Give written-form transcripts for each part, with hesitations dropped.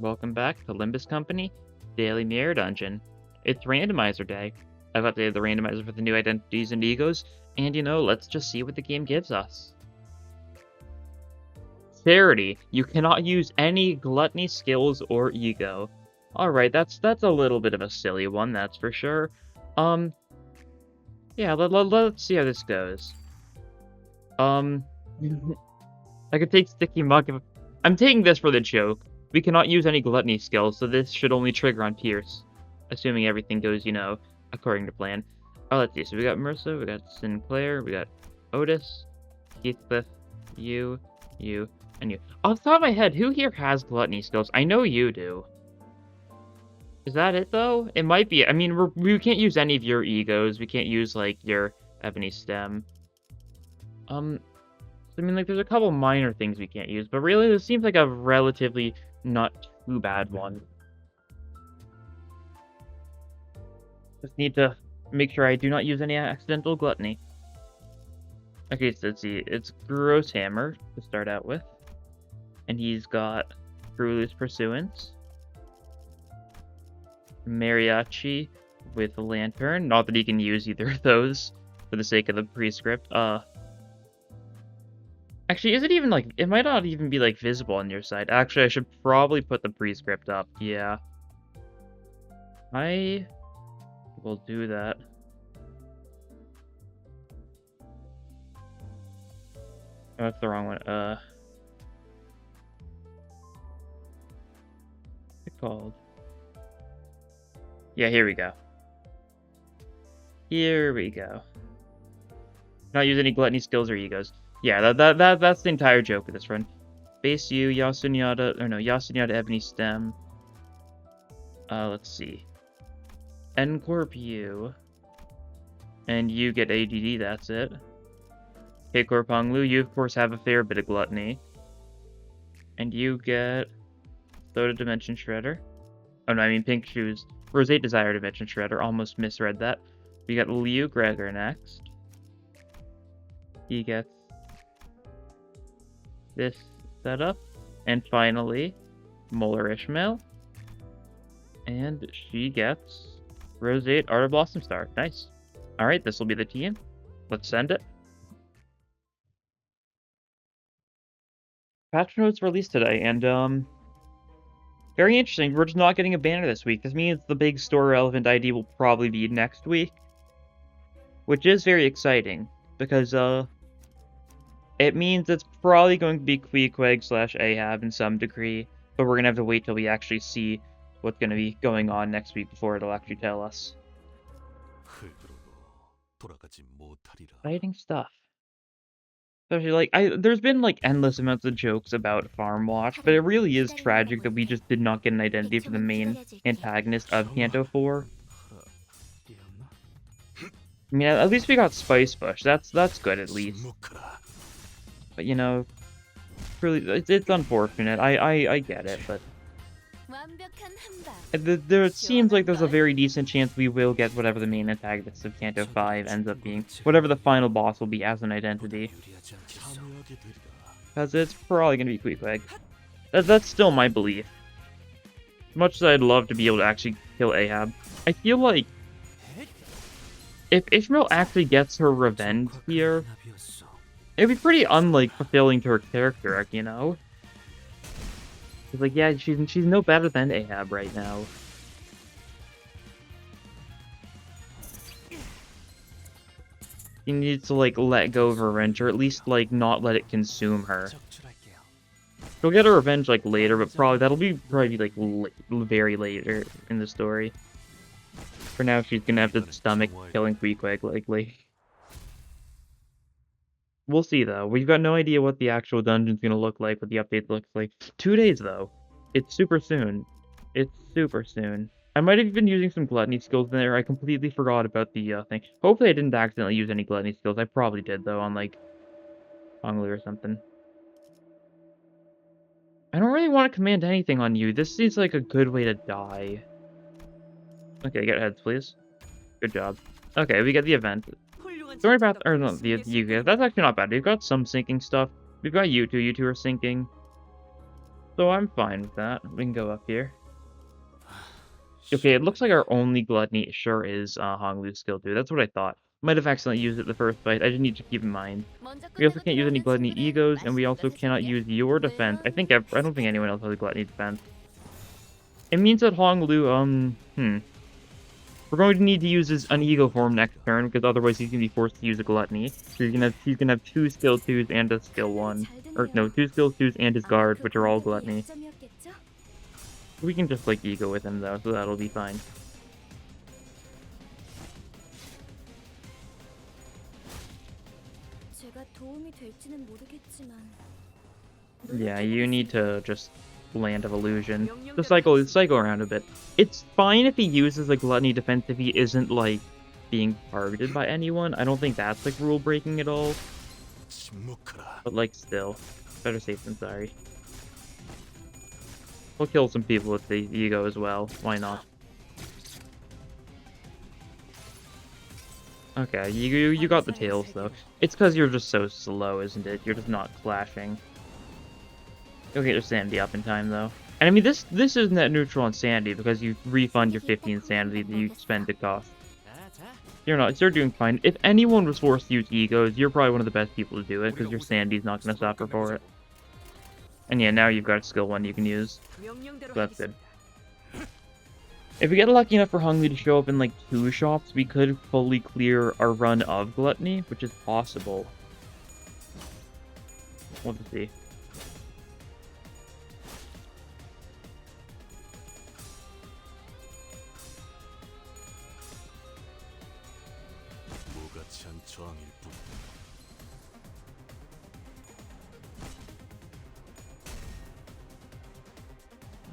Welcome back to Limbus Company Daily Mirror Dungeon. It's randomizer day. I've updated the randomizer for the new identities and egos, and let's just see what the game gives us. Charity. You cannot use any gluttony skills or ego. Alright, that's a little bit of a silly one, that's for sure. Yeah, let's see how this goes. I could take Sticky Mug if... I'm taking this for the joke. We cannot use any gluttony skills, so this should only trigger on Pierce. Assuming everything goes, according to plan. Oh, let's see. So we got Mercer, we got Sinclair, we got Otis, Heathcliff, you, and you. Off the top of my head, who here has gluttony skills? I know you do. Is that it, though? It might be. I mean, we can't use any of your egos. We can't use, your Ebony Stem. There's a couple minor things we can't use, but really, this seems like a relatively not too bad one. Just need to make sure I do not use any accidental gluttony. Okay, so let's see. It's Gross Hammer to start out with. And he's got Brulu's Pursuance. Mariachi with Lantern. Not that he can use either of those for the sake of the prescript. Actually, is it even, it might not even be, visible on your side. Actually, I should probably put the prescript up. Yeah. I will do that. Oh, that's the wrong one. What's it called? Yeah, here we go. Here we go. Not use any gluttony skills or egos. Yeah, that's the entire joke of this run. Base U, Yasunyata, Ebony Stem. Let's see. N-Corp U. And you get ADD, that's it. K-Corp Honglu, you of course have a fair bit of gluttony. And you get Soda Dimension Shredder. Oh no, I mean Pink Shoes. Rosé Desire Dimension Shredder, almost misread that. We got Liu Gregor next. He gets this setup. And finally, Molar Ishmael. And she gets Roseate Art of Blossom Star. Nice. Alright, this will be the team. Let's send it. Patch notes released today, and very interesting. We're just not getting a banner this week. This means the big store relevant ID will probably be next week, which is very exciting because it means it's probably going to be Queequeg / Ahab in some degree, but we're gonna have to wait till we actually see what's gonna be going on next week before it'll actually tell us. Exciting stuff. Especially, there's been, endless amounts of jokes about Farm Watch, but it really is tragic that we just did not get an identity for the main antagonist of Kanto 4. I mean, at least we got Spice Bush. That's good, at least. But, really, it's unfortunate. I get it, but... It seems like there's a very decent chance we will get whatever the main antagonist of Kanto 5 ends up being. Whatever the final boss will be as an identity. Because it's probably going to be Queequeg. That's still my belief. As much as I'd love to be able to actually kill Ahab, I feel like if Ishmael actually gets her revenge here, it'd be pretty fulfilling to her character arc, It's yeah, she's no better than Ahab right now. She needs to, let go of her revenge, or at least, not let it consume her. She'll get her revenge, later, but that'll be very later in the story. For now, she's gonna have to stomach killing Queequeg, likely. We'll see, though. We've got no idea what the actual dungeon's gonna look like, what the update looks like. 2 days, though. It's super soon. It's super soon. I might have been using some gluttony skills in there. I completely forgot about the thing. Hopefully I didn't accidentally use any gluttony skills. I probably did, though, on, Honglu or something. I don't really want to command anything on you. This seems like a good way to die. Okay, get heads, please. Good job. Okay, we get the event. Story path, or no, you guys. That's actually not bad. We've got some sinking stuff. We've got you two. You two are sinking. So I'm fine with that. We can go up here. Okay, it looks like our only gluttony sure is Honglu's skill too. That's what I thought. Might have accidentally used it the first fight. I just need to keep in mind. We also can't use any Gluttony E.G.Os, and we also cannot use your defense. I don't think anyone else has a Gluttony defense. It means that Honglu, we're going to need to use an E.G.O form next turn, because otherwise he's gonna be forced to use a Gluttony. So he's gonna have 2 skill 2s and a skill 1. Or no, 2 skill 2s and his guard, which are all Gluttony. We can just like E.G.O with him though, so that'll be fine. Yeah, you need to just Land of Illusion. The cycle around a bit. It's fine if he uses a Gluttony defense if he isn't like being targeted by anyone. I don't think that's like rule breaking at all. But like still, better safe than sorry. We'll kill some people with the E.G.O as well. Why not? Okay, you got the tails though. It's because you're just so slow, isn't it? You're just not clashing. You'll get your sanity up in time though. And I mean this is net neutral on sanity because you refund your 15 sanity that you spend to cost. You're doing fine. If anyone was forced to use E.G.Os, you're probably one of the best people to do it because your sanity's not gonna suffer for it. And yeah, now you've got a skill 1 you can use. So that's good. If we get lucky enough for Honglu to show up in like 2 shops, we could fully clear our run of Gluttony, which is possible. We'll have to see.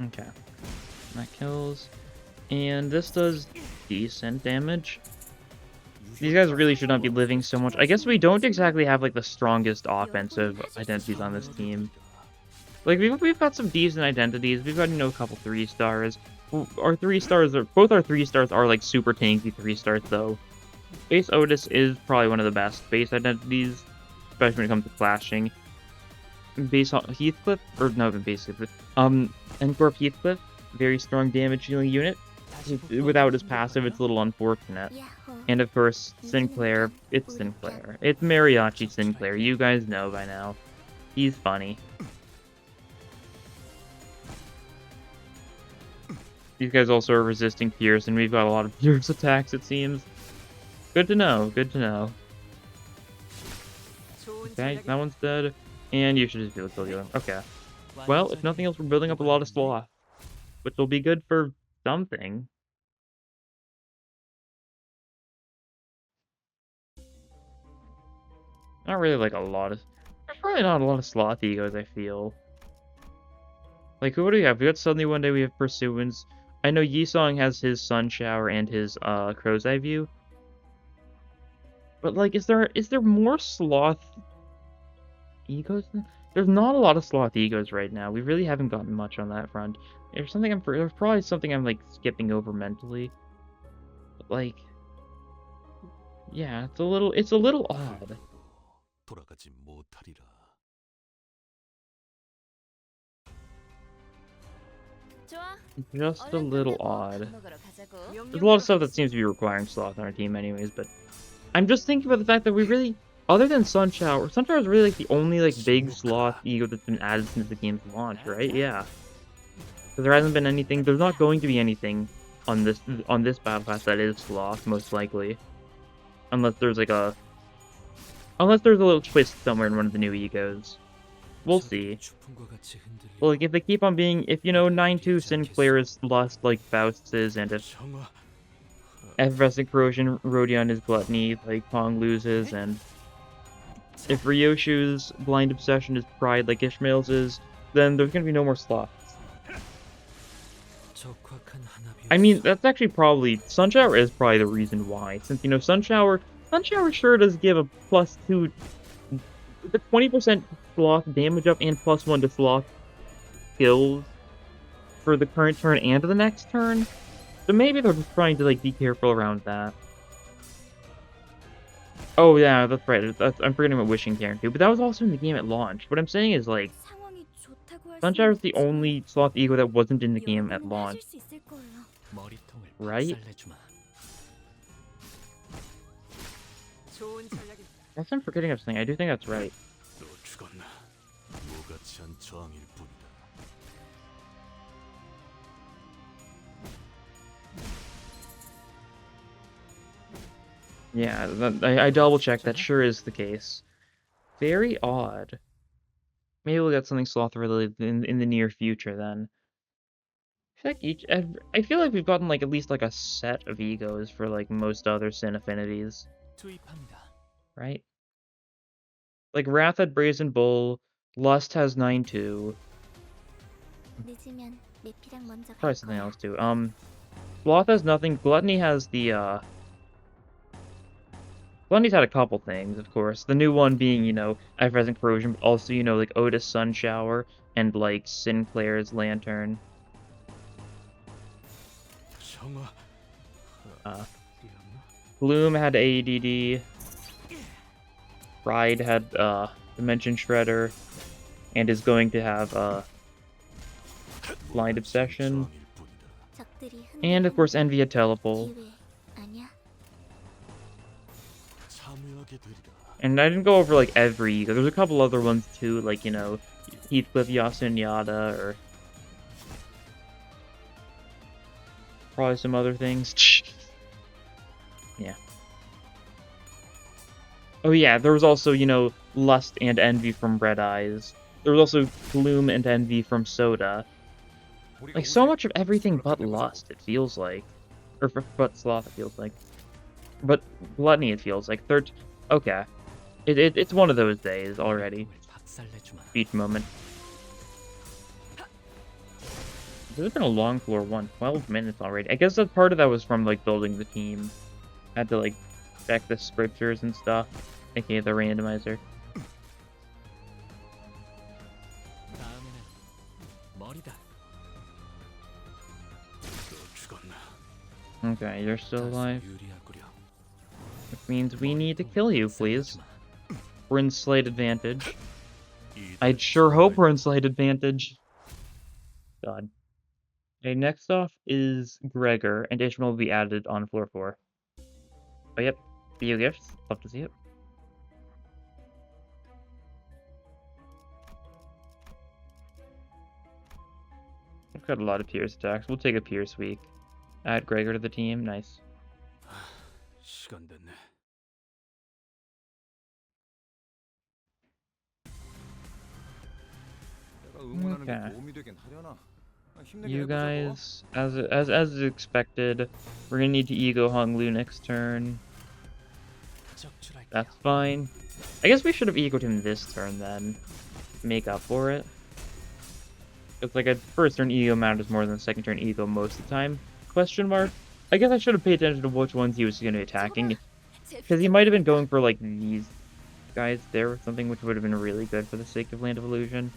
Okay, that kills. And this does decent damage. These guys really should not be living so much. I guess we don't exactly have like the strongest offensive identities on this team. Like we've got some decent identities. We've got, you know, a couple 3-stars. Our 3-stars are both our 3-stars are like super tanky 3-stars though. Base Otis is probably one of the best base identities, especially when it comes to clashing. Base Heathcliff, or no, base Heathcliff. N-Corp Heathcliff, very strong damage dealing unit. Without his passive, it's a little unfortunate. And of course, Sinclair. It's Sinclair. It's Mariachi Sinclair. You guys know by now. He's funny. These guys also are resisting Pierce, and we've got a lot of Pierce attacks, it seems. Good to know. Good to know. Okay, that one's dead. And you should just be able to kill the other one. Okay. Well, if nothing else, we're building up a lot of sloth. Which will be good for something. Not really like a lot of... There's probably not a lot of sloth E.G.Os, I feel. Like, who do we have? We got suddenly one day we have Pursuance. I know Yisong has his Sun Shower and his Crow's Eye View. But like, is there more sloth E.G.Os? There's not a lot of sloth E.G.Os right now. We really haven't gotten much on that front. There's probably something I'm like skipping over mentally. But, like, yeah, it's a little odd. Just a little odd. There's a lot of stuff that seems to be requiring sloth on our team anyways, but I'm just thinking about the fact that we really, other than Sun Shower is really like the only like big sloth E.G.O that's been added since the game's launch, right? Yeah. Because there hasn't been anything, there's not going to be anything on this battle pass that is sloth, most likely. Unless there's like a little twist somewhere in one of the new E.G.Os. We'll see. Well, like, if they keep on being, if, you know, 9-2 Sinclair is Lust like Faust's is, and if Effervescent Corrosion Rodion is Gluttony like Pong loses, and if Ryoshu's Blind Obsession is Pride like Ishmael's is, then there's gonna be no more sloths. I mean, that's actually probably, Sunshower is probably the reason why, since, you know, Sunshower sure does give a +2, the 20% sloth damage up and +1 to sloth skills for the current turn and the next turn. So maybe they're just trying to like be careful around that. Oh yeah, that's right. I'm forgetting about Wishing Karen too, but that was also in the game at launch. What I'm saying is like, Sunshower's the only Sloth Ego that wasn't in the game at launch, right? Unless I'm forgetting something, I do think that's right. Yeah, I double-checked, that sure is the case. Very odd. Maybe we'll get something sloth-related in the near future, then. I feel like we've gotten, like, at least, like, a set of egos for, like, most other Sin Affinities. Right? Like, Wrath had Brazen Bull, Lust has 9-2. Probably something else, too. Sloth has nothing. Gluttony has the, Gluttony's had a couple things, of course. The new one being, you know, Effervescent Corrosion, but also, you know, like, Otis Sun Shower, and, like, Sinclair's Lantern. Bloom had ADD. Pride had Dimension Shredder, and is going to have Blind Obsession, and of course Envy had Telepole. And I didn't go over like every ego. There's a couple other ones too, like, you know, Heathcliff, Yasunyada, or probably some other things. Yeah. Oh yeah, there was also, you know, Lust and Envy from Red Eyes. There was also Gloom and Envy from Soda. Like, so much of everything but Lust, it feels like. Or but Sloth, it feels like. But Gluttony, it feels like. Okay. It's one of those days already. Beach moment. This has been a long floor one. 12 minutes already. I guess that part of that was from, like, building the team. Had to, like, check the scriptures and stuff, aka the randomizer. Okay, you're still alive. Which means we need to kill you, please. We're in slight advantage. I'd sure hope we're in slight advantage. God. Okay, next off is Gregor, and Ishmael will be added on floor 4. Oh, yep. Video gifts. Love to see it. We've got a lot of Pierce attacks. We'll take a Pierce week. Add Gregor to the team. Nice. Okay. You guys, as expected, we're gonna need to Ego Hung Lu next turn. That's fine. I guess we should have Egoed him this turn then. Make up for it. It's like a first turn Ego matters more than a second turn Ego most of the time. Question mark? I guess I should have paid attention to which ones he was going to be attacking. Because he might have been going for like these guys there or something, which would have been really good for the sake of Land of Illusion.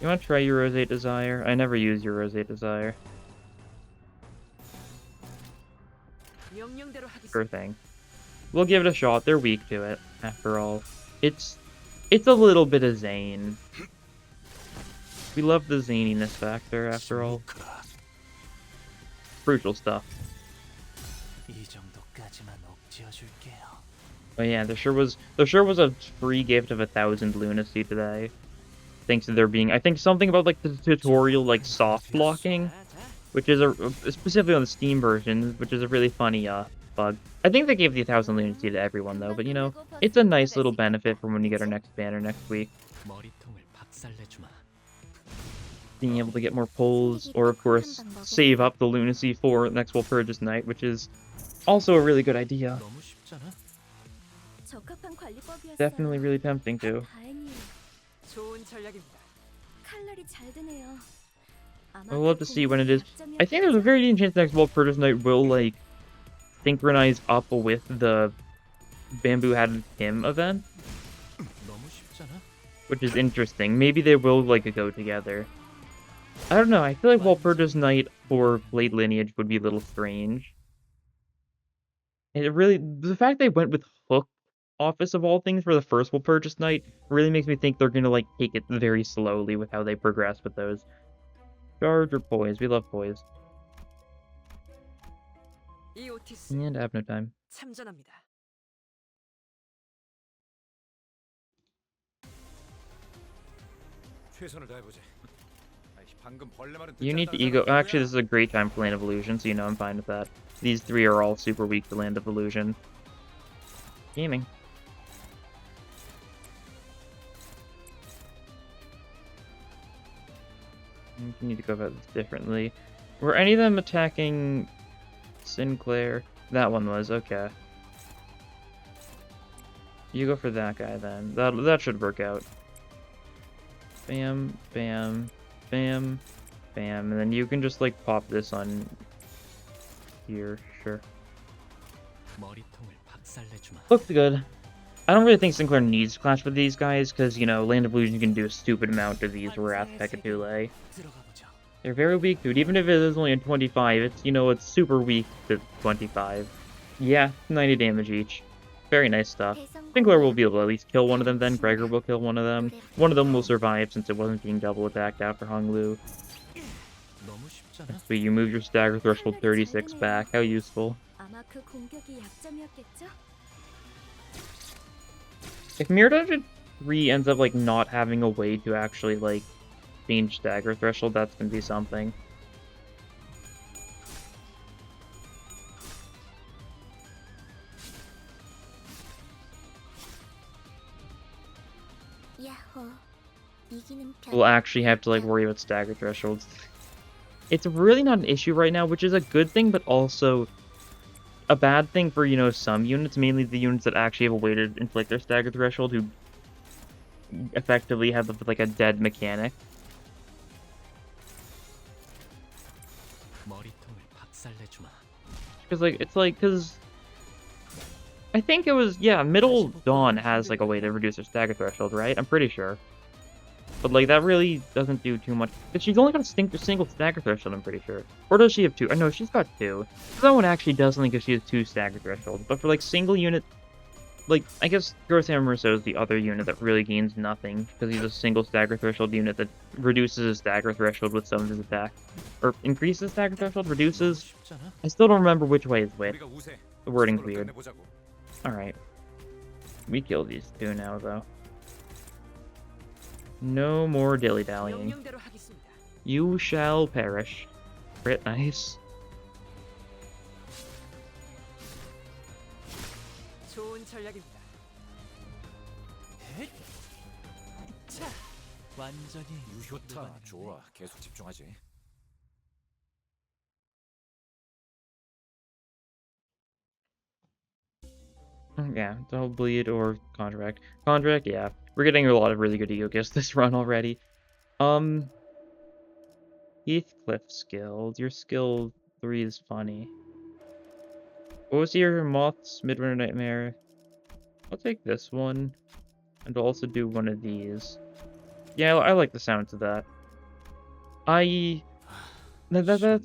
You want to try your Roseate Desire? I never use your Roseate Desire. Sure thing. We'll give it a shot. They're weak to it, after all. It's a little bit of Zane. We love the zaniness factor, after all. Crucial stuff. Oh yeah, there sure was a free gift of 1,000 lunacy today. Thanks to there being, I think, something about like the tutorial like soft blocking, which is specifically on the Steam version, which is a really funny bug. I think they gave the 1,000 lunacy to everyone though, but you know, it's a nice little benefit for when you get our next banner next week. Being able to get more pulls, or of course, save up the lunacy for next Walpurgis night, which is also a really good idea. Definitely really tempting too. I'd love to see when it is. I think there's a very decent chance next Walpurgis night will like synchronize up with the Bamboo Had Him event, which is interesting. Maybe they will like go together. I don't know, I feel like Walpurgis Night for Blade Lineage would be a little strange. And it really, the fact they went with Hook office of all things for the first will purchase night really makes me think they're gonna like take it very slowly with how they progress with those. Charge or poise? We love poise. And I have no time. You need the ego. Actually, this is a great time for Land of Illusion, so you know I'm fine with that. These three are all super weak to Land of Illusion. Gaming. You need to go about this differently. Were any of them attacking Sinclair? That one was, okay. You go for that guy then. That should work out. Bam, bam, bam, bam, and then you can just like pop this on here, sure. Looks good. I don't really think Sinclair needs to clash with these guys, because, you know, Land of Illusion can do a stupid amount of these Wrath Pekatule. They're very weak, dude. Even if it is only a 25, it's, you know, it's super weak to 25. Yeah, 90 damage each. Very nice stuff. Sinclair will be able to at least kill one of them then. Gregor will kill one of them. One of them will survive since it wasn't being double attacked after Hong Lu. But you move your stagger threshold 36 back. How useful. If Mirror Dungeon 3 ends up like not having a way to actually like change stagger threshold, that's gonna be something. We'll actually have to like worry about stagger thresholds. It's really not an issue right now, which is a good thing, but also a bad thing for, you know, some units, mainly the units that actually have a way to inflict their stagger threshold, who effectively have like a dead mechanic. Because like because I think it was, yeah, Middle Dawn has like a way to reduce their stagger threshold, right? I'm pretty sure. But like that really doesn't do too much. But she's only got a single stagger threshold, I'm pretty sure. Or does she have two? Oh, no, she's got two. So that one actually does something because she has two stagger thresholds. But for like single unit, like I guess Gross Hammer is the other unit that really gains nothing because he's a single stagger threshold unit that reduces his stagger threshold with some of his attacks. Or increases stagger threshold, reduces. I still don't remember which way is which. The wording's weird. Alright. We kill these two now though. No more dilly-dallying. You shall perish. Crit, nice. Yeah, double bleed or contract. Contract, yeah. We're getting a lot of really good ego gifts this run already. Heathcliff skills. Your skill 3 is funny. What was your Moth's Midwinter Nightmare? I'll take this one. And I'll also do one of these. Yeah, I like the sounds of that. That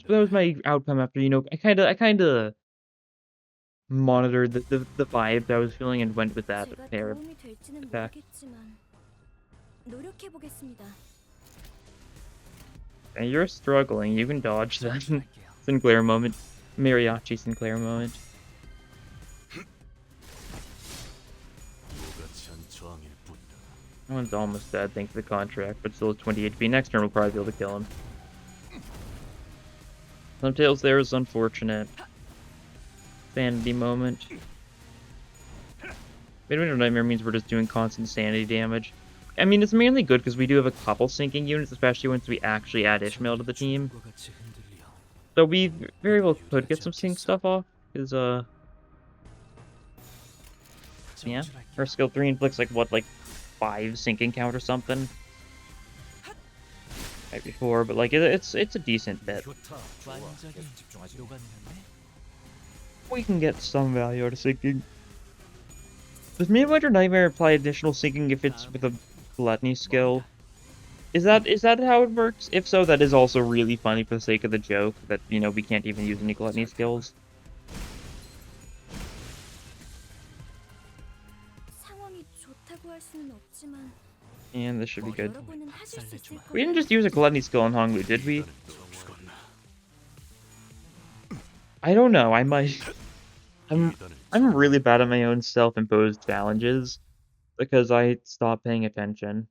was my outcome after, you know, I kinda monitored the vibes I was feeling and went with that pair of attack. And you're struggling, you can dodge that. Sinclair moment. Mariachi Sinclair moment. That one's almost dead thanks to the contract, but still 20 HP. Next turn we'll probably be able to kill him. Some tails there is unfortunate. Sanity moment. Midwinter Nightmare means we're just doing constant sanity damage. I mean, it's mainly good because we do have a couple sinking units, especially once we actually add Ishmael to the team. So we very well could get some sync stuff off, because, yeah. Our skill 3 inflicts, like, what, like, 5 sinking count or something? Right before, but, like, it's a decent bit. We can get some value out of sinking. Does Midwinter Nightmare apply additional sinking if it's with a Gluttony skill? Is that how it works? If so, that is also really funny for the sake of the joke that, you know, we can't even use any Gluttony skills. And this should be good. We didn't just use a Gluttony Skill on Honglu, did we? I don't know. I might. I'm really bad at my own self-imposed challenges because I stopped paying attention.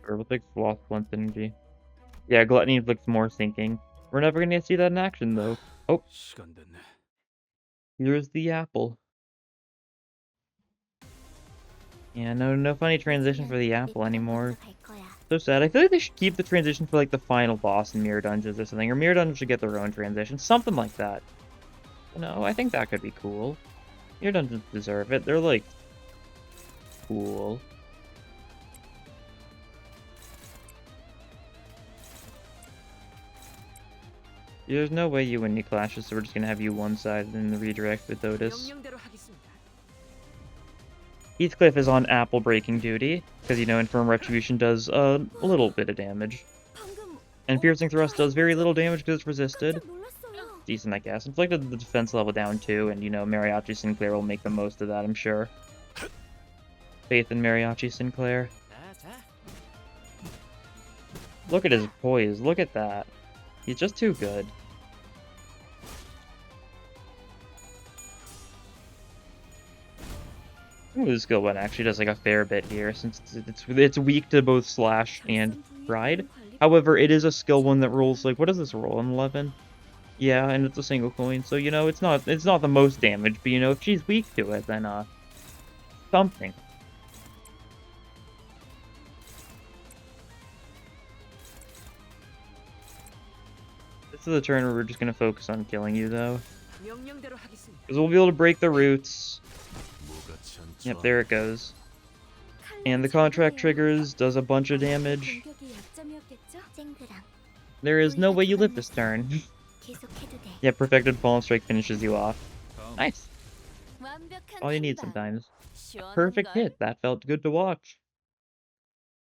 Or with like Sloth Blunt Energy. Yeah, Gluttony inflicts more sinking. We're never gonna see that in action though. Oh, here's the apple. Yeah, no funny transition for the apple anymore. So sad. I feel like they should keep the transition for like the final boss in Mirror Dungeons or something. Or Mirror Dungeons should get their own transition. Something like that. No, I think that could be cool. Mirror Dungeons deserve it. They're like cool. There's no way you win any clashes, so we're just gonna have you one-sided in the redirect with Otis. Heathcliff is on apple breaking duty, because, you know, Infirm Retribution does a little bit of damage. And Piercing Thrust does very little damage because it's resisted. Decent, I guess. Inflicted the defense level down too, and, you know, Mariachi Sinclair will make the most of that, I'm sure. Faith in Mariachi Sinclair. Look at his poise, look at that. He's just too good. Ooh, this skill one actually does like a fair bit here, since it's weak to both Slash and Ride. However, it is a skill one that rolls like, what does this roll, an 11? Yeah, and it's a single coin, so, you know, it's not the most damage, but, you know, if she's weak to it, then something. This is the turn where we're just gonna focus on killing you, though. Because we'll be able to break the roots. Yep, there it goes. And the contract triggers, does a bunch of damage. There is no way you live this turn. Yeah, Perfected Fallen Strike finishes you off. Nice. All you need sometimes. Perfect hit, that felt good to watch.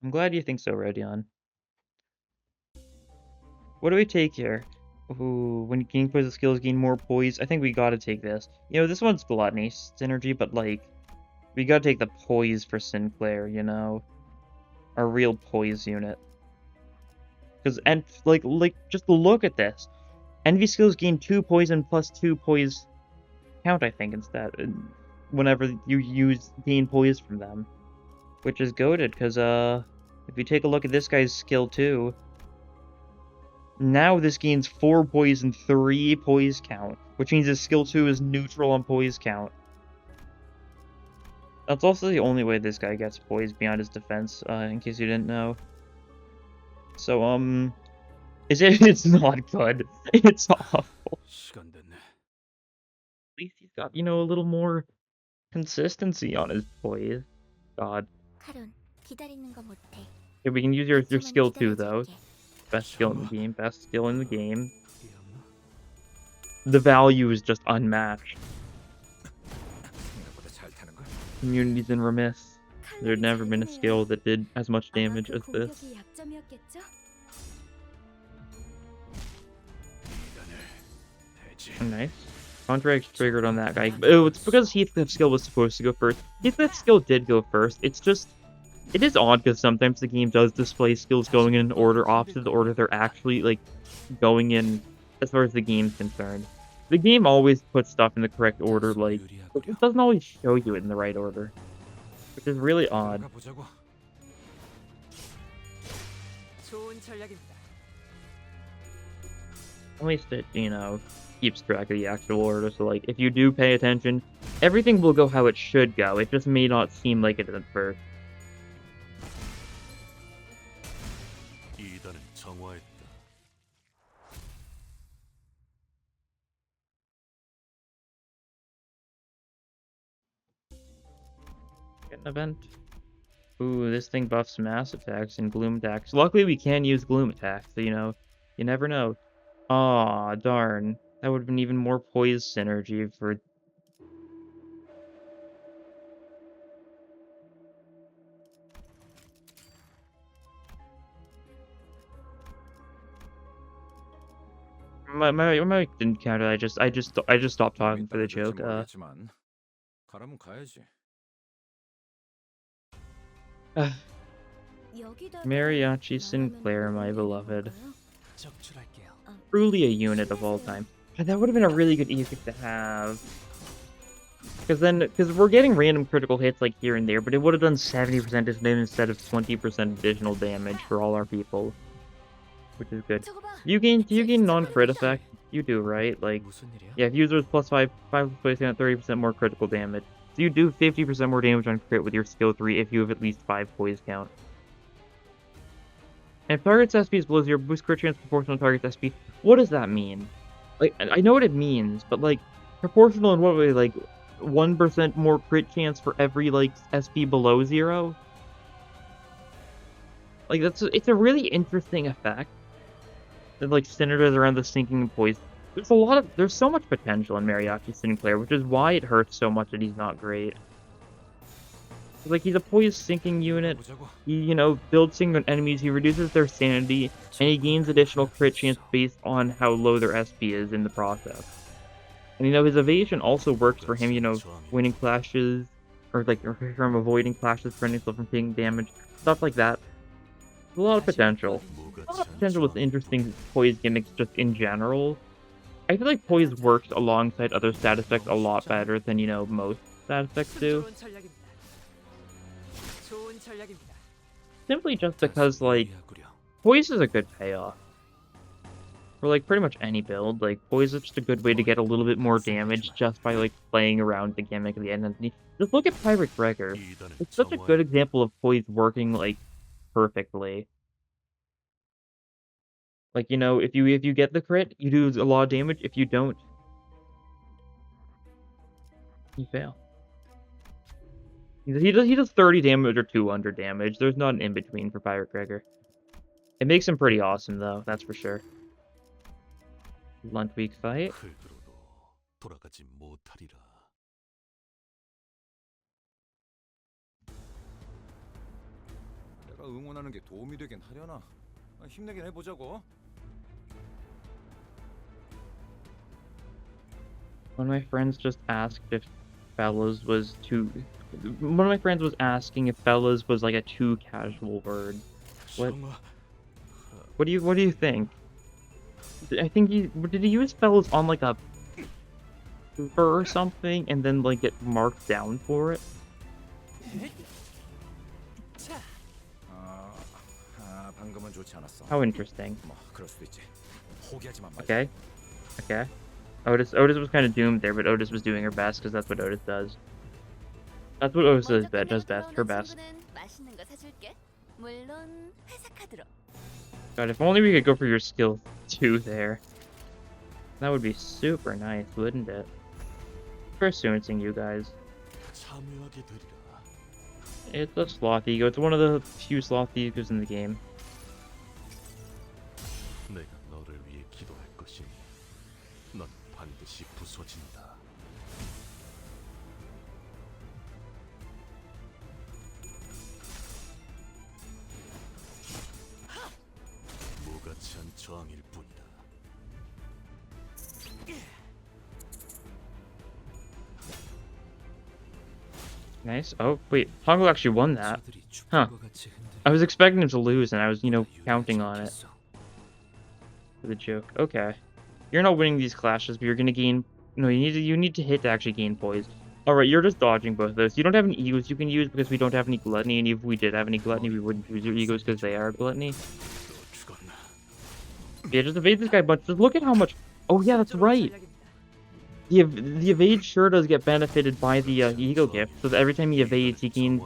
I'm glad you think so, Rodion. What do we take here? Ooh, when gaining poison skills, gain more poise. I think we gotta take this. You know, this one's Gluttony Synergy, but, like, we gotta take the poise for Sinclair, you know? Our real poise unit. Because, and, like, just look at this. Envy skills gain 2 poison plus 2 poise count, I think, instead. Whenever you gain poise from them. Which is goated, because, if you take a look at this guy's skill, too. Now this gains 4 poise and 3 poise count, which means his skill 2 is neutral on poise count. That's also the only way this guy gets poise beyond his defense, in case you didn't know. So, it's not good. It's awful. At least he's got, you know, a little more consistency on his poise. God. Okay, we can use your skill 2, though. Best skill in the game, best skill in the game. The value is just unmatched. Community's in remiss. There had never been a skill that did as much damage as this. Nice. Contract's triggered on that guy. Oh, it's because Heathcliff's skill was supposed to go first. Heathcliff's skill did go first. It's just... It is odd because sometimes the game does display skills going in an order opposite the order they're actually, like, going in as far as the game's concerned. The game always puts stuff in the correct order, like, it doesn't always show you it in the right order. Which is really odd. At least it, you know, keeps track of the actual order, so, like, if you do pay attention, everything will go how it should go. It just may not seem like it at first. Get an event. Ooh, this thing buffs mass attacks and gloom attacks. Luckily, we can use gloom attacks, so, you know, you never know. Aw, darn. That would have been even more poise synergy for... My mic didn't count it. I just stopped talking for the joke. Mariachi Sinclair, my beloved. Truly a unit of all time. That would have been a really good epic to have. Because we're getting random critical hits like here and there, but it would have done 70% damage instead of 20% additional damage for all our people. Which is good. Do you gain non-crit effect? You do, right? Like, yeah, if users plus 5 30% more critical damage. So you do 50% more damage on crit with your skill 3 if you have at least 5 poise count. And if target's SP is below 0, boost crit chance proportional to target's SP. What does that mean? Like, I know what it means, but like, proportional in what way? Like, 1% more crit chance for every, like, SP below 0? Like, it's a really interesting effect that, like, centers around the sinking and poise. There's so much potential in Mariachi Sinclair, which is why it hurts so much that he's not great. Like, he's a poise sinking unit. He, you know, builds sinking on enemies, he reduces their sanity, and he gains additional crit chance based on how low their SP is in the process. And, you know, his evasion also works for him, you know, winning clashes, or, like, from avoiding clashes, preventing himself from taking damage, stuff like that. There's a lot of potential. A lot of potential with interesting poise gimmicks just in general. I feel like poise works alongside other stat effects a lot better than, you know, most stat effects do. Simply just because, like, poise is a good payoff. For, like, pretty much any build. Like, poise is just a good way to get a little bit more damage just by, like, playing around the gimmick of the enemy. Just look at Pirate Gregor. It's such a good example of poise working, like, perfectly. Like, you know, if you get the crit, you do a lot of damage. If you don't, you fail. He does 30 damage or 200 damage. There's not an in-between for Pirate Gregor. It makes him pretty awesome, though, that's for sure. Lunch week fight. 응원하는 게 도움이 되긴 하려나? 힘내긴 해보자고. One of my friends just asked if fellas was too... One of my friends was asking if fellas was like a too casual word. What do you think? I think did he use fellas on like a or something and then like get marked down for it? How interesting. Okay. Otis was kind of doomed there, but Otis was doing her best because that's what Otis does. That's what Otis does best. Her best. God, if only we could go for your skill 2 there. That would be super nice, wouldn't it? Pursuing you guys. It's a sloth ego. It's one of the few sloth egos in the game. Nice. Oh, wait. Hongo actually won that. Huh. I was expecting him to lose, and I was, you know, counting on it. For the joke. Okay. You're not winning these clashes, but you're gonna gain... No, you need to hit to actually gain poise. Alright, you're just dodging both of those. You don't have any egos you can use because we don't have any gluttony, and if we did have any gluttony, we wouldn't use your egos because they are gluttony. Yeah, just evade this guy a bunch. Just look at how much... Oh, yeah, that's right. The evade sure does get benefited by the ego gift, so that every time he evades, he gains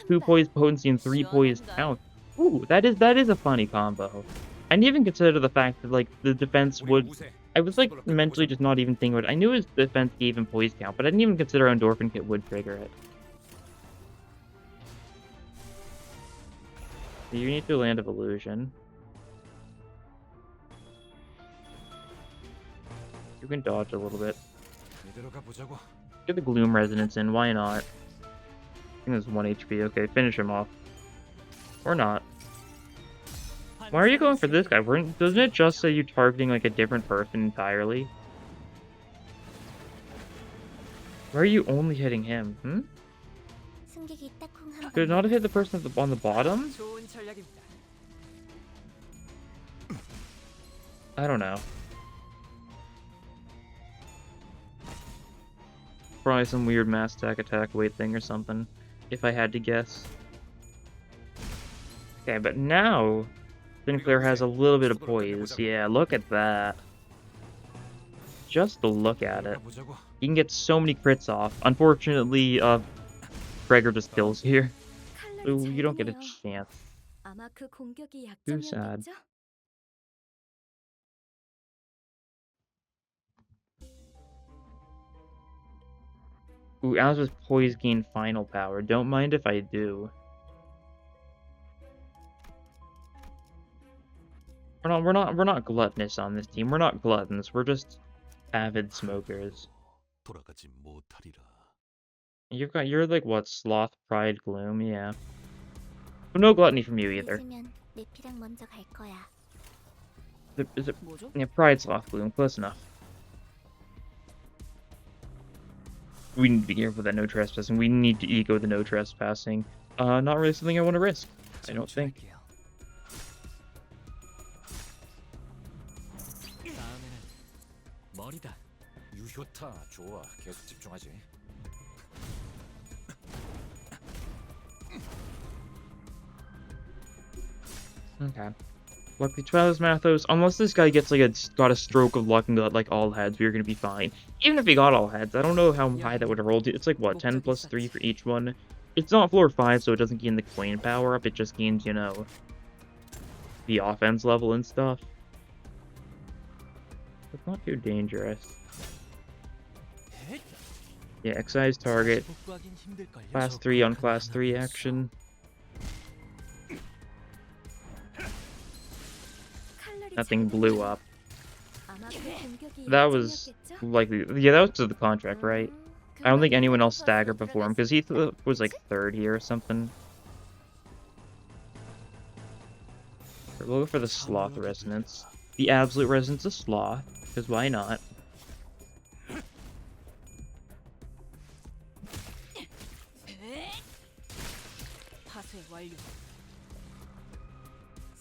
2 poise potency and 3 poise count. Ooh, that is a funny combo. I didn't even consider the fact that, like, the defense would... I was, like, mentally just not even thinking about it. I knew his defense gave him poise count, but I didn't even consider Endorphin Kit would trigger it. So you need to land of illusion. You can dodge a little bit. Get the Gloom Resonance in, why not? I think there's 1 HP. Okay, finish him off. Or not. Why are you going for this guy? Doesn't it just say you're targeting like a different person entirely? Why are you only hitting him? Could it not have hit the person on the bottom? I don't know. Probably some weird mass attack weight thing or something, if I had to guess. Okay, but now Sinclair has a little bit of poise. Yeah, look at that. Just to look at it. He can get so many crits off. Unfortunately, Gregor just kills here. So you don't get a chance. Too sad. Ooh, as with poise gain final power. Don't mind if I do. We're not gluttonous on this team. We're not gluttons. We're just avid smokers. You're like what, sloth, pride, gloom, yeah. But no gluttony from you either. Is it yeah, pride, sloth, gloom, close enough. We need to be careful with that no trespassing. We need to ego the no trespassing. Not really something I want to risk. I don't think. 유효타 좋아. 계속 집중하지. Okay. Luckily, Travis Mathos, unless this guy gets like got a stroke of luck and got like all heads, we're gonna be fine. Even if he got all heads, I don't know how high that would have rolled. It's like what, 10 plus 3 for each one. It's not floor 5, so it doesn't gain the coin power up. It just gains, you know, the offense level and stuff. It's not too dangerous. Yeah, excise target. Class 3 on class 3 action. Nothing blew up. That was likely. Yeah, that was to the contract, right? I don't think anyone else staggered before him because he was like 3rd here or something. We'll go for the sloth resonance. The absolute resonance of sloth, because why not?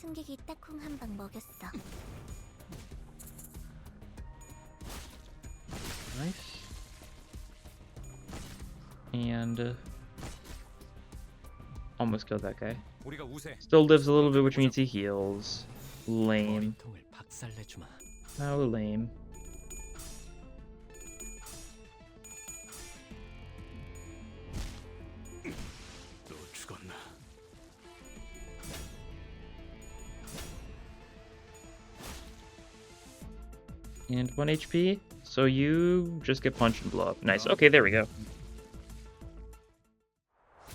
승객이 딱콩 한 방 먹였어. Nice. And almost killed that guy. Still lives a little bit, which means he heals. Lame. How lame. And 1 HP, so you just get punched and blow up. Nice. Okay, there we go.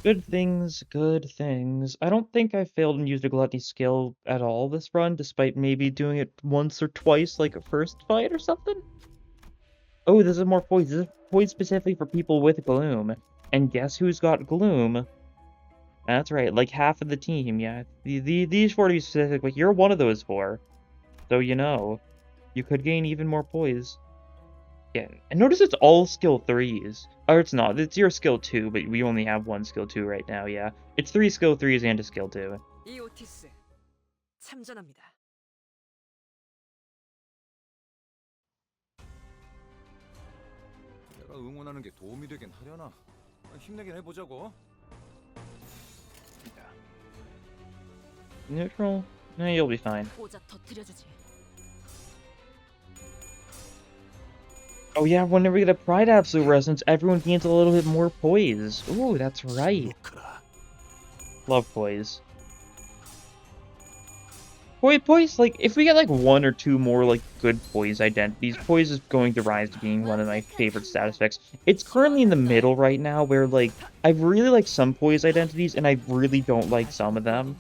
Good things, good things. I don't think I failed and used a Gluttony skill at all this run, despite maybe doing it once or twice, like a first fight or something. Oh, this is more poise. This is poise specifically for people with Gloom. And guess who's got Gloom? That's right, like half of the team, yeah. These 4 to be specific, like you're one of those 4. So you know. You could gain even more poise. Yeah, and notice it's all skill 3s. Or it's not, it's your skill 2, but we only have 1 skill 2 right now, yeah. It's 3 skill 3s and a skill 2. 참전합니다. 내가 응원하는 게 도움이 되긴 하려나? 힘내긴 해보자고. Neutral? No, you'll be fine. 보자 터뜨려주지. Oh yeah, whenever we get a Pride Absolute Resonance, everyone gains a little bit more poise. Ooh, that's right. Love poise. Poise, like, if we get like 1 or 2 more like good poise identities, poise is going to rise to being one of my favorite status effects. It's currently in the middle right now, where like, I really like some poise identities, and I really don't like some of them.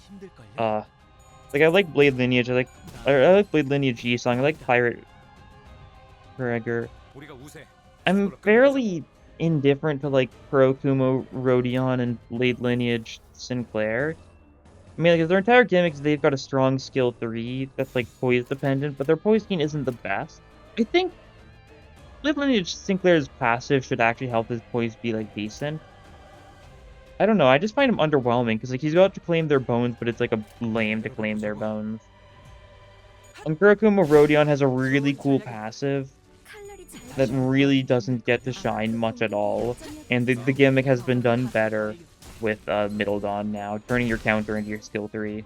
Like I like Blade Lineage, I like Blade Lineage G-Song, I like Pirate Gregor. I'm fairly indifferent to like Pro Kumo, Rodion, and Blade Lineage Sinclair. I mean, like, their entire gimmick is they've got a strong skill 3 that's, like, poise dependent, but their poise gain isn't the best. I think Lineage Sinclair's passive should actually help his poise be, like, decent. I don't know, I just find him underwhelming, because, like, he's got to claim their bones, but it's, like, a lame to claim their bones. And Kurokuma Rodion has a really cool passive that really doesn't get to shine much at all, and the gimmick has been done better with Middle Dawn now, turning your counter into your skill 3.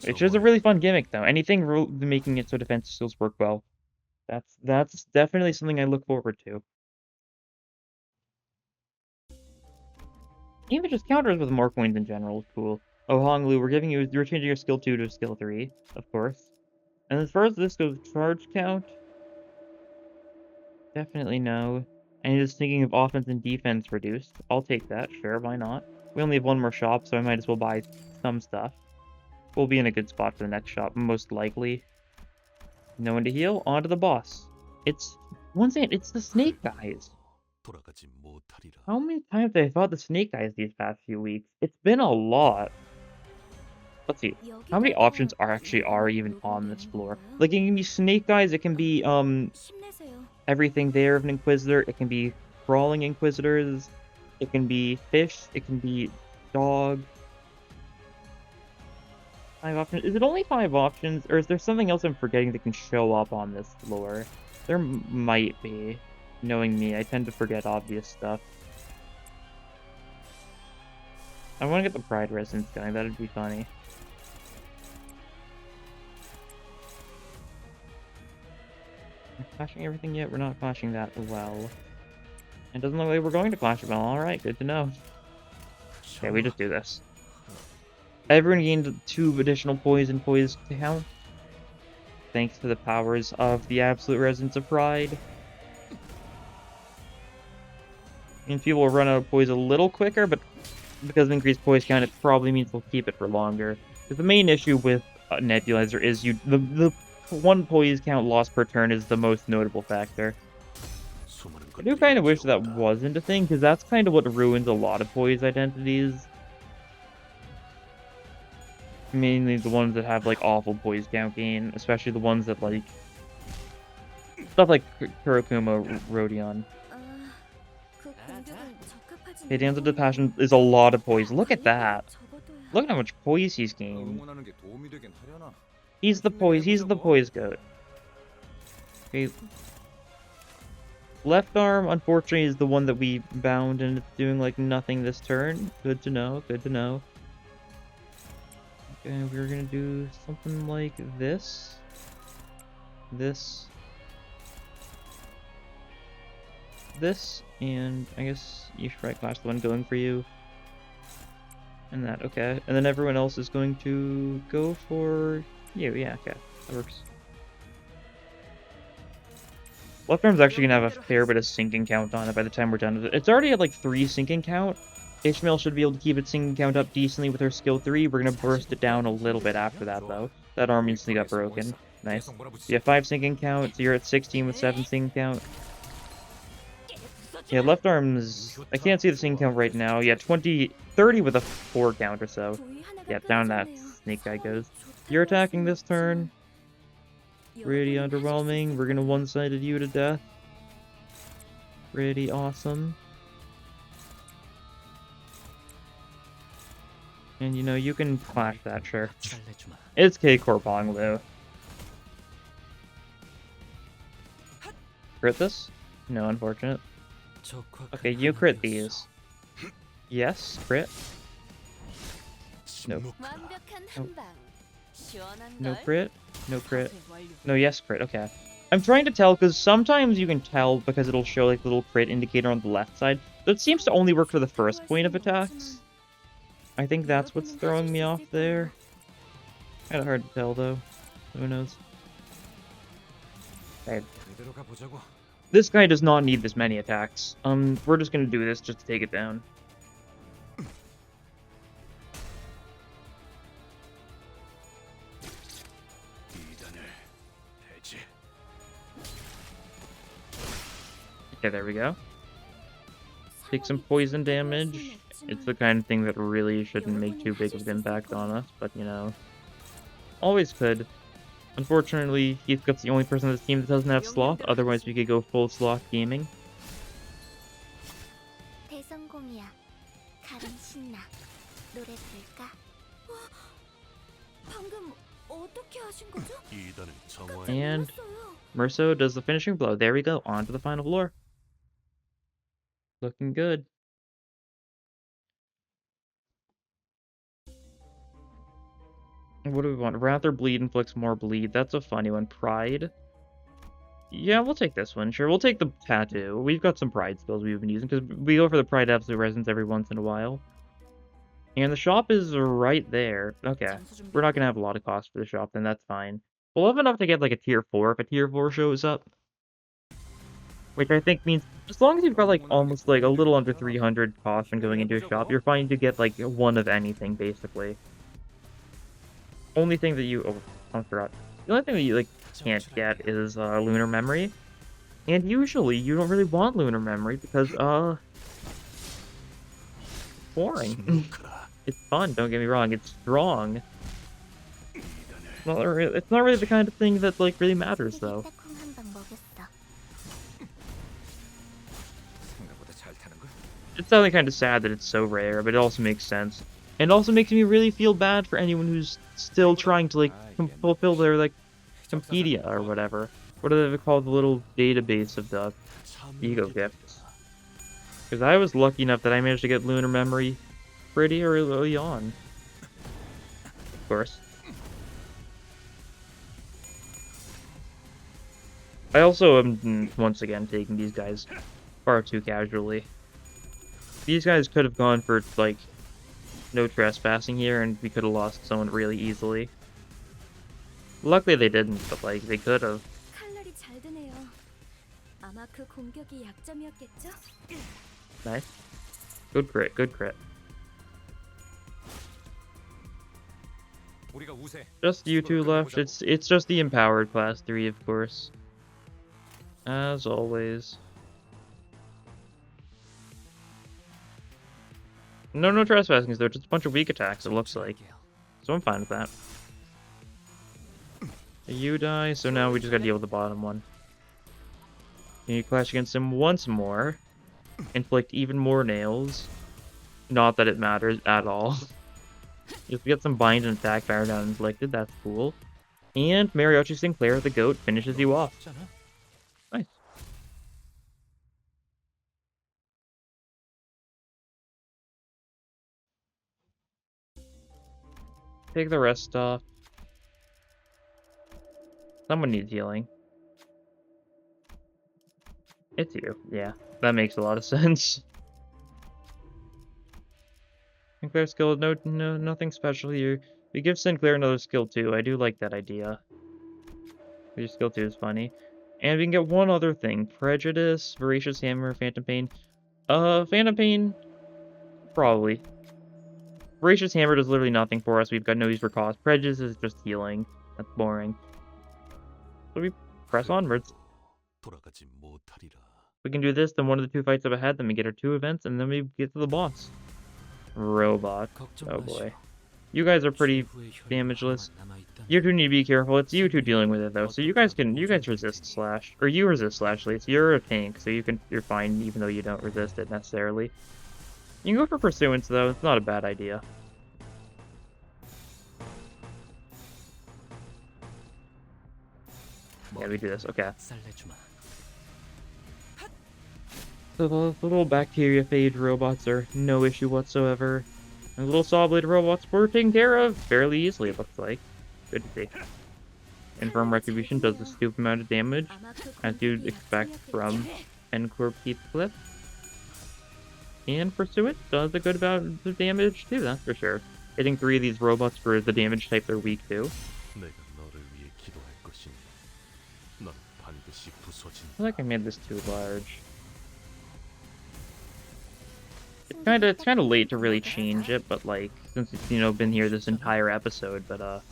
Which is a really fun gimmick, though. Anything making it so defensive skills work well. That's definitely something I look forward to. Even just counters with more coins in general is cool. Oh, Honglu, you're changing your skill 2 to skill 3, of course. And as far as this goes, charge count? Definitely no. And just thinking of offense and defense reduced. I'll take that, sure, why not? We only have one more shop, so I might as well buy some stuff. We'll be in a good spot for the next shop, most likely. No one to heal, on to the boss. It's the snake guys. How many times have I fought the snake guys these past few weeks? It's been a lot. Let's see. How many options are even on this floor? Like, it can be snake guys, it can be everything there of an Inquisitor, it can be crawling Inquisitors, it can be fish, it can be dog. 5 options? Is it only 5 options, or is there something else I'm forgetting that can show up on this floor? There might be. Knowing me, I tend to forget obvious stuff. I want to get the Pride Residence going, that'd be funny. We're clashing everything yet? We're not clashing that well. It doesn't look like we're going to clash it well. Alright, good to know. Okay, we just do this. Everyone gained 2 additional poise count. Thanks to the powers of the Absolute Resonance of Pride. And people will run out of poise a little quicker, but because of increased poise count, it probably means we'll keep it for longer. Because the main issue with Nebulizer is the 1 poise count lost per turn is the most notable factor. I do kind of wish that wasn't a thing, because that's kind of what ruins a lot of poise identities. Mainly the ones that have, like, awful poise count gain, especially the ones that, like, stuff like Kurokuma Rodion. Okay, Dance of the Passion is a lot of poise. Look at that. Look at how much poise he's gained. He's the poise goat. Okay. Left arm, unfortunately, is the one that we bound, and it's doing, like, nothing this turn. Good to know, good to know. Okay, we're gonna do something like this. This, and I guess you should probably clash the one going for you. And that, okay. And then everyone else is going to go for you, yeah, okay. That works. Left arm's actually gonna have a fair bit of sinking count on it by the time we're done with it. It's already at like 3 sinking count. Ishmael should be able to keep its sinking count up decently with her skill 3. We're gonna burst it down a little bit after that though. That arm instantly got broken. Nice. So you have 5 sinking count, so you're at 16 with 7 sinking count. Yeah, left arm's... I can't see the sinking count right now. Yeah, 30 with a 4 count or so. Yeah, down that snake guy goes. You're attacking this turn. Pretty underwhelming. We're gonna one-sided you to death. Pretty awesome. And you know, you can clash that, sure. It's K-Corp Honglu. Crit this? No, unfortunate. Okay, you crit these. Yes, crit. Nope. Nope. No crit. No crit. No, yes, crit. Okay. I'm trying to tell, because sometimes you can tell because it'll show like the little crit indicator on the left side. But it seems to only work for the first point of attacks. I think that's what's throwing me off there. Kinda hard to tell, though. Who knows? Okay. This guy does not need this many attacks. We're just gonna do this just to take it down. Okay, there we go. Take some poison damage, It's the kind of thing that really shouldn't make too big of an impact on us, but you know, always could. Unfortunately, Heathcliff's the only person on this team that doesn't have sloth, otherwise we could go full sloth gaming. 대성공이야. 가끔 신나. 노래 부를까? 방금 어떻게 하신 거죠? And Merso does the finishing blow. There we go, on to the final floor. Looking good. What do we want? Rather bleed inflicts more bleed. That's a funny one. Pride. Yeah, we'll take this one. Sure, we'll take the tattoo. We've got some pride spells we've been using, because we go for the pride absolute resonance every once in a while. And the shop is right there. Okay. We're not going to have a lot of cost for the shop, then that's fine. We'll have enough to get like a tier 4 if a tier 4 shows up. Which I think means, as long as you've got like almost like a little under 300 cost when going into a shop, you're fine to get like one of anything, basically. Only thing that you... Oh, I forgot. The only thing that you like can't get is lunar memory. And usually you don't really want lunar memory because, boring. It's fun, don't get me wrong, it's strong. It's not really the kind of thing that like really matters though. It's definitely kind of sad that it's so rare, but it also makes sense. And it also makes me really feel bad for anyone who's still trying to like fulfill their like Compedia or whatever. What do they call the little database of the E.G.O gifts? Because I was lucky enough that I managed to get lunar memory pretty early on. Of course. I also am once again taking these guys far too casually. These guys could have gone for like no trespassing here, and we could have lost someone really easily. Luckily they didn't, but like they could have. Nice. Good crit, good crit. Just you two left. It's just the empowered class 3, of course. As always. No trespassing though, just a bunch of weak attacks, it looks like. So I'm fine with that. You die, so now we just gotta deal with the bottom one. You clash against him once more. Inflict even more nails. Not that it matters at all. Just get some bind and attack fire down inflicted, that's cool. And Mariachi Sinclair, the goat, finishes you off. Nice. Take the rest off. Someone needs healing. It's you. Yeah, that makes a lot of sense. Sinclair skill, nothing special here. We give Sinclair another skill too. I do like that idea. Your skill 2 is funny. And we can get one other thing. Prejudice, Voracious Hammer, Phantom Pain. Phantom Pain? Probably. Voracious Hammer does literally nothing for us. We've got no use for cost. Prejudice is just healing. That's boring. So we press onwards. We can do this, then one of the 2 fights up ahead, then we get our 2 events, and then we get to the boss. Robot. Oh boy. You guys are pretty damageless. You two need to be careful. It's you two dealing with it though. So you guys resist slash. Or you resist slash leads. You're a tank, so you're fine even though you don't resist it necessarily. You can go for pursuance though, it's not a bad idea. Yeah, we do this, okay. So the little bacteria phage robots are no issue whatsoever. And the little saw blade robots were taken care of fairly easily, it looks like. Good to see. Infirm Retribution does a stupid amount of damage, as you'd expect from N-Corp Heathcliff. And Pursuit does a good amount of damage too, that's for sure. Hitting 3 of these robots for the damage type they're weak to. I feel like I made this too large. It's kinda late to really change it, but like, since it's, been here this entire episode, but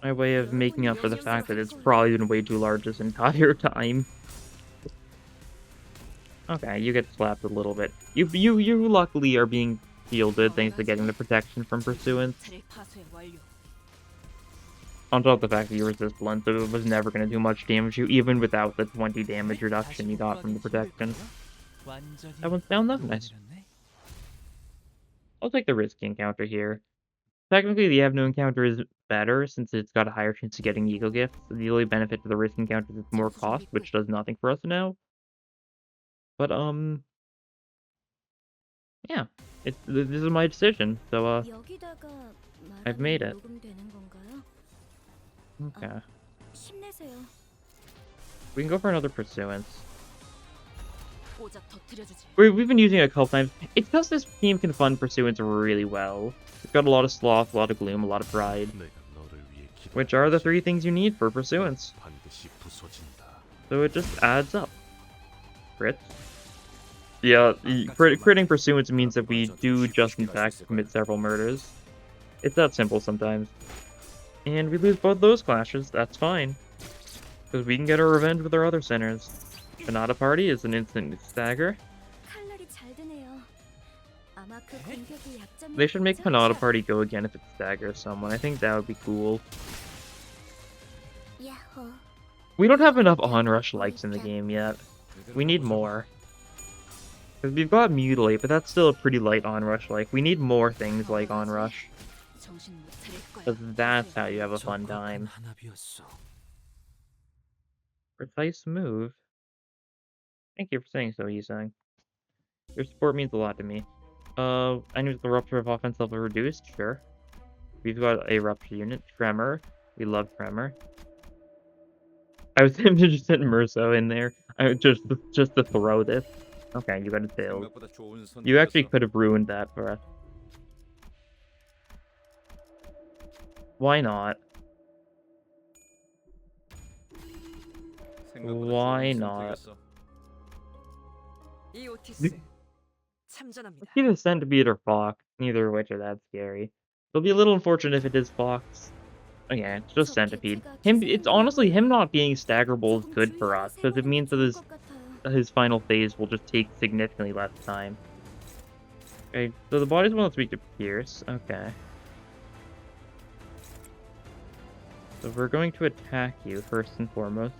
my way of making up for the fact that it's probably been way too large this entire time. Okay, you get slapped a little bit. You luckily are being shielded thanks to getting the protection from pursuance. 차를 파쇄 완료. On top of the fact that you resist blunt, so it was never going to do much damage to you, even without the 20 damage reduction you got from the protection. That one's down though? Nice. I'll take the risky encounter here. Technically, the Avenue encounter is better since it's got a higher chance of getting Eagle gifts. The only benefit to the risk encounter is it's more cost, which does nothing for us now. But yeah, this is my decision. So 여기다가 I've made it. 녹음되는 건가요? Okay, 힘내세요. we can go for another pursuance. 오작 터뜨려주지. We've been using it a couple times. It's because this team can fund pursuance really well. It's got a lot of sloth, a lot of gloom, a lot of pride, which are the three things you need for pursuance. So it just adds up. Crit. Yeah, critting pursuance means that we do just in fact commit several murders. It's that simple sometimes. And we lose both those clashes, that's fine. Because we can get our revenge with our other sinners. Banana Party is an instant stagger. 칼날이 잘 드네요. 아마 그 공격이 약점이 They should make Panada Party go again if it staggers someone. I think that would be cool. 야호. We don't have enough onrush likes in the game yet. We need more. Because we've got Mutilate, but that's still a pretty light onrush like. We need more things like onrush. 정신 못 차릴 거야. Because that's how you have a fun time. Precise move. Thank you for saying so, Yisang. Your support means a lot to me. I knew the Rupture of Offense level reduced, sure. We've got a Rupture unit, Tremor. We love Tremor. I was tempted to just hit Merso in there. Just to throw this. Okay, you got it failed. You actually could have ruined that for us. Why not? Why not? 이오티스 참전합니다. It's either Centipede or Fox. Neither of which are that scary. It'll be a little unfortunate if it is Fox. Okay, it's just Centipede. It's honestly, him not being staggerable is good for us, because it means that his final phase will just take significantly less time. Okay, so the body's one that's weak to Pierce. Okay. So we're going to attack you first and foremost.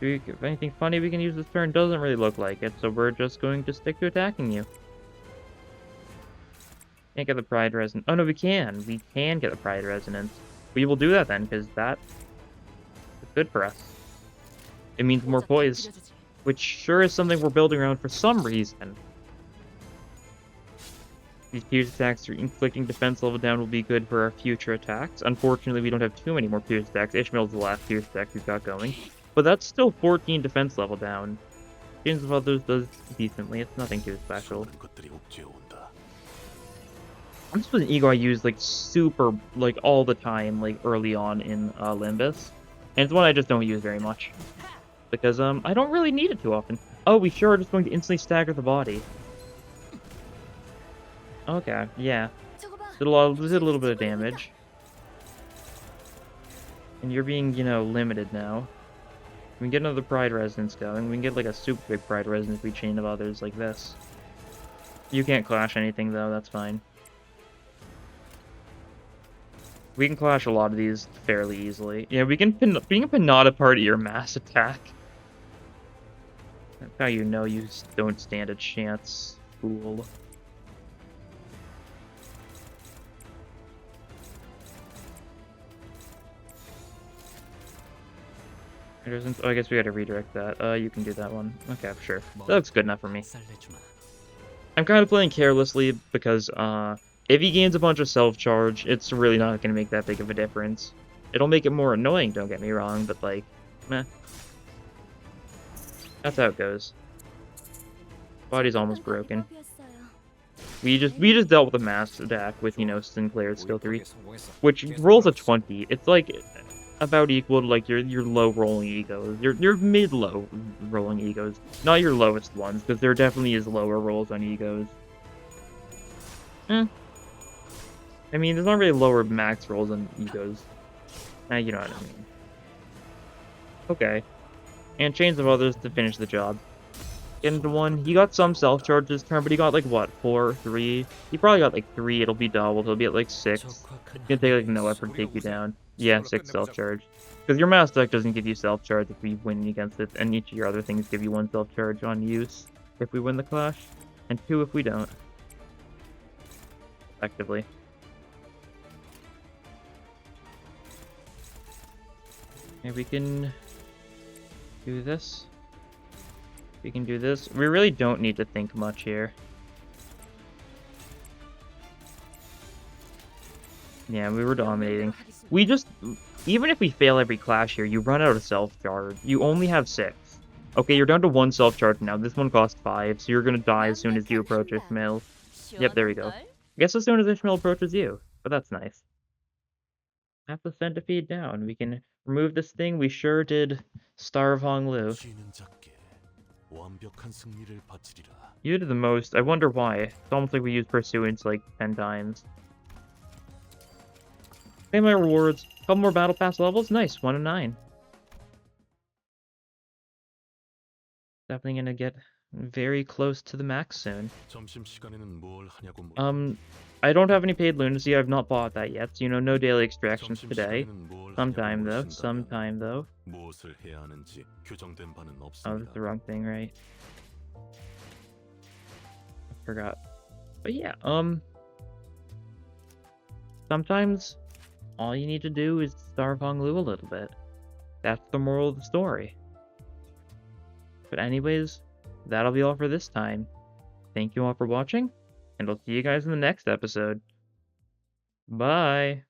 If anything funny we can use this turn, doesn't really look like it, so we're just going to stick to attacking you. Can't get the Pride Resonance. Oh no, we can. We can get the Pride Resonance. We will do that then, because that is good for us. It means more poise, which sure is something we're building around for some reason. These pierce attacks or inflicting defense level down will be good for our future attacks. Unfortunately, we don't have too many more pierce attacks. Ishmael's the last pierce attack we've got going. But that's still 14 defense level down. Chains of Others does decently. It's nothing too special. This was an E.G.O I used like super, like all the time, like early on in Limbus. And it's one I just don't use very much. Because I don't really need it too often. Oh, we sure are just going to instantly stagger the body. Okay, yeah. Did a little bit of damage. And you're being, you know, limited now. We can get another Pride Resonance going. We can get like a super big Pride Resonance we Chain of Others like this. You can't clash anything though, that's fine. We can clash a lot of these fairly easily. Yeah, we can being a Panada Party or Mass Attack. That's how you know you don't stand a chance, fool. Oh, I guess we gotta redirect that. You can do that one. Okay, sure. That looks good enough for me. I'm kind of playing carelessly because, if he gains a bunch of self-charge, it's really not gonna make that big of a difference. It'll make it more annoying, don't get me wrong, but like, meh. That's how it goes. Body's almost broken. We just dealt with a mass attack with, you know, Sinclair's skill 3, which rolls a 20. It's like about equal to like your low rolling egos, your mid low rolling egos, not your lowest ones, because there definitely is lower rolls on egos. I mean, there's not really lower max rolls on egos. You know what I mean. Okay, and Chains of Others to finish the job. second one. He got some self-charge this turn, but he got like what, 4, 3? He probably got like 3. It'll be doubled. He'll be at like 6. It's gonna take like no effort to take you down. Yeah, 6 self-charge. Because your mouse deck doesn't give you self-charge if we win against it, and each of your other things give you 1 self-charge on use if we win the clash, and 2 if we don't. Effectively. And we can do this. We can do this. We really don't need to think much here. Yeah, we were dominating. We just, even if we fail every clash here, you run out of self-charge. You only have 6. Okay, you're down to 1 self-charge now. This one costs 5, so you're gonna die as soon as you approach Ishmael. Yep, there we go. I guess as soon as Ishmael approaches you, but that's nice. Have to send a feed down. We can remove this thing. We sure did starve Hong Lu. You did the most. I wonder why. It's almost like we used Pursuance like 10 times. Claim my rewards. Couple more Battle Pass levels. Nice. 1 and 9. Definitely gonna get very close to the max soon. I don't have any paid lunacy. I've not bought that yet. So, no daily extractions today. Sometime though. Oh, that's the wrong thing, right? I forgot. But yeah, sometimes all you need to do is starve Hong Lu a little bit. That's the moral of the story. But anyways, that'll be all for this time. Thank you all for watching, and I'll see you guys in the next episode. Bye!